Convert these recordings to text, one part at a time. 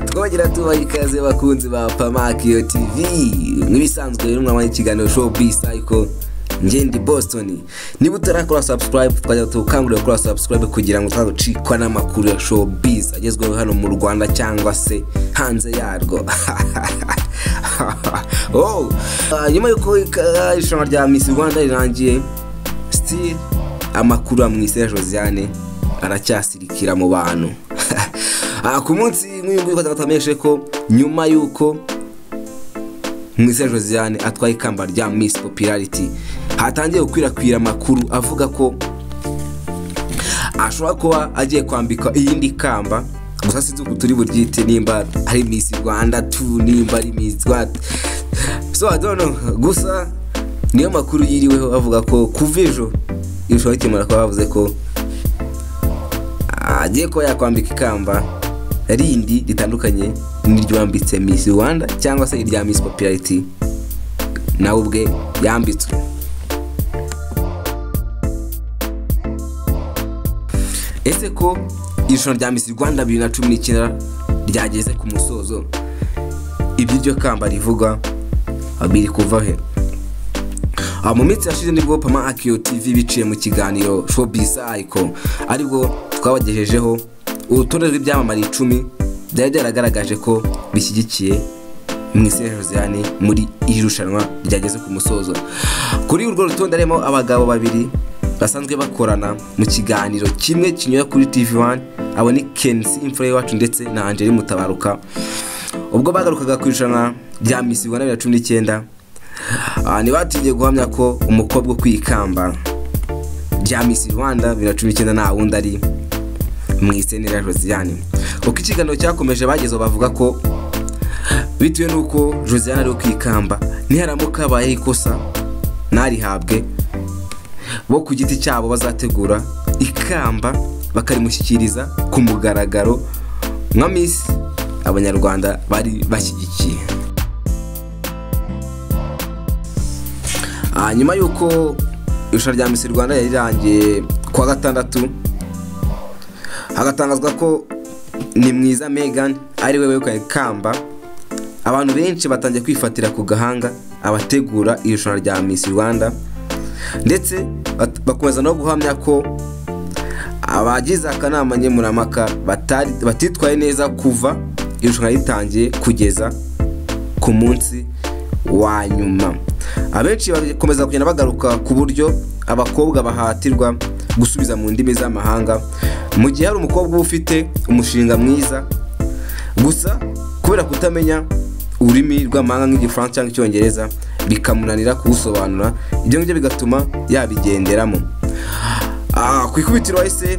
Twongera tubaha ikaze bakunzi ba Pamakio TV nk'ibisanzwe rero mwamanye ikiganiro Showbiz ariko nje ndi Boston. Niba utarakora subscribe twajya tukangurira kuri subscribe kugira ngo utazacikwa n'amakuru ya Showbiz agezweho hano mu Rwanda cyangwa se hanze yarwo. Nyuma yuko irushanwa rya Miss Rwanda rirangiye, still amakuru amwise Josiane aracyasirikira mu bantu. Ku munsi nk'uyu twatamenyeshe ko nyuma yuko Mwise Josiane atwaye ikamba rya Miss Popularity hatangiye gukwirakwira amakuru avuga ko ashobora kuba agiye kwambika iyindi kamba, gusa sinzi uko turi buryite, nimba ari Miss Rwanda 2 nimba ari Miss Rwanda, so I don't know. Gusa niyo makuru yiriweho avuga ko kuvejo irushaho kimara ko bavuze ko agiye ko yakwambika ikamba rindi ritandukanye n'iryo yambitse Miss Rwanda cyangwa se irya Miss Popularity nawe ubwe yambitswe. Ese ko irushanwa rya Miss Rwanda 2019 ryageze ku musozo, ibyo kamba rivuga abiri kuva he? Mu minsi yashize nibwo Pamakio TV biciye mu kiganiro Showbiz aribwo twabagejejeho urutonde rw'ibyamamare 10 byari byaragaragaje ko bishyigikiye Mwise Josiane muri irushanwa ryageze ku musozo. Kuri urwo rutonde harimo abagabo babiri basanzwe bakorana mu kiganiro kimwe kinyura kuri TV1, abo ni Kensi Imfura Yacu ndetse na Angeli Mutabaruka. Ubwo bagarukaga ku irushanwa rya Miss Rwanda 2019, ni batinye guhamya ko umukobwa kwikamba rya Miss Rwanda 2019 na wundi ari Mwise Josiane. Uko ikiganiro cyakomeje bagezeho bavuga ko bituye nuko Josiane ari kwikamba niharamuka abaye ikosa narihabwe, bo ku giti cyabo bazategura ikamba bakarimushyikiriza ku mugaragaro nka Miss Abanyarwanda bari bashyigikiye. Nyuma yuko irushanwa rya Miss Rwanda yarirangiye kwa gatandatu, hagatangazwa ko ni Mwiza Megan ari wewe kwa ikamba, abantu benshi batangiye kwifatira ku gahanga abategura irushanwa rya Miss Rwanda, ndetse bakomeza no guhamya ko abagize akanama nkemurampaka batitwaye neza kuva irushanwa ritangiye kugeza ku munsi wa nyuma. Abenshi bakomeza kugenda bagaruka ku buryo abakobwa bahatirwa gusubiza mu ndimi z'amahanga mu gihe hari umukobwa ufite umushinga mwiza, gusa kubera kutamenya ururimi rw'amahanga nk'Igifaransa cyangwa Icyongereza bikamunanira kuwusobanura, ibyo ngibyo bigatuma yabigenderamo. Ku ikubitiro wese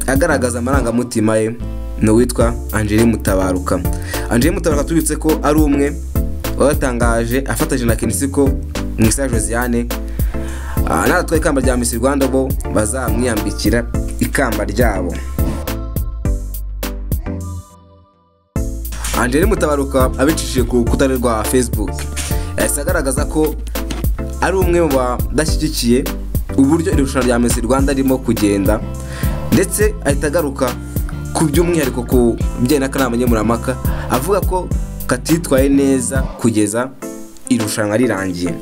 agaragaza amarangamutima ye no witwa Angeli Mutabaruka. Angeli Mutabaruka tubitse ko ari umwe watangaje afatanyije na Kensi ko Mwise Josiane natwaye ikamba rya Miss Rwanda bo bazamwiyambikira ikamba ryabo. Angeli Mutabaruka abicishije ku rukuta rwa Facebook agaragaza ko ari umwe mu badashyigikiye uburyo irushanwa rya Miss Rwanda rimo kugenda, ndetse ahita agaruka ku by'umwihariko ku bijyanye n'akanama nkemurampaka avuga ko katitwaye neza kugeza irushanwa rirangiye.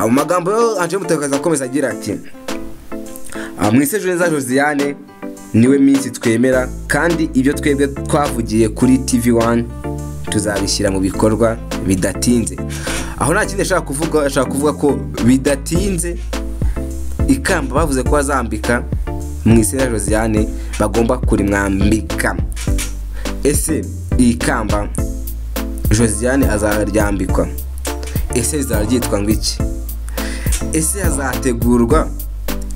Mu magambo yo Angeli Mutabaruka akomeza agira ati Mwise Josiane niwe Miss twemera, kandi ibyo twebwe twavugiye kuri TV1 tuzabishyira mu bikorwa bidatinze. Aho nta kindi ashaka kuvuga ko bidatinze ikamba bavuze ko azambika Mwise Josiane bagomba kurimwambika. Ese iyi kamba Josiane azaryambikwa, ese rizaryitwa ngo iki? Ese hazategurwa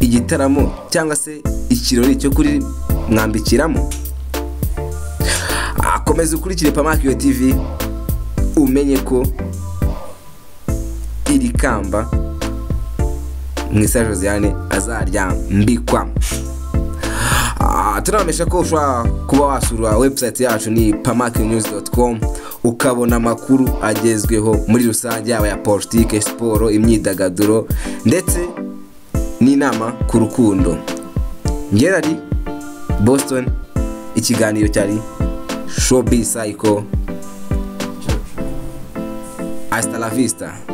igitaramo cyangwa se ikirori cyo kuri mwambikiramo? Akomeza ukurikire Pamakio TV umenye ko iri kamba Mwise Josiane azaryambikwa. Tunamesha ko ushobora kuba wasura website yacu ni pamakionews.com ukabona amakuru agezweho muri rusange yaba ya politike, sport, imyidagaduro ndetse n'inama ku rukundo. Ngera ari Boston, ikiganiro cyari Showbiz Psycho. Hasta la vista.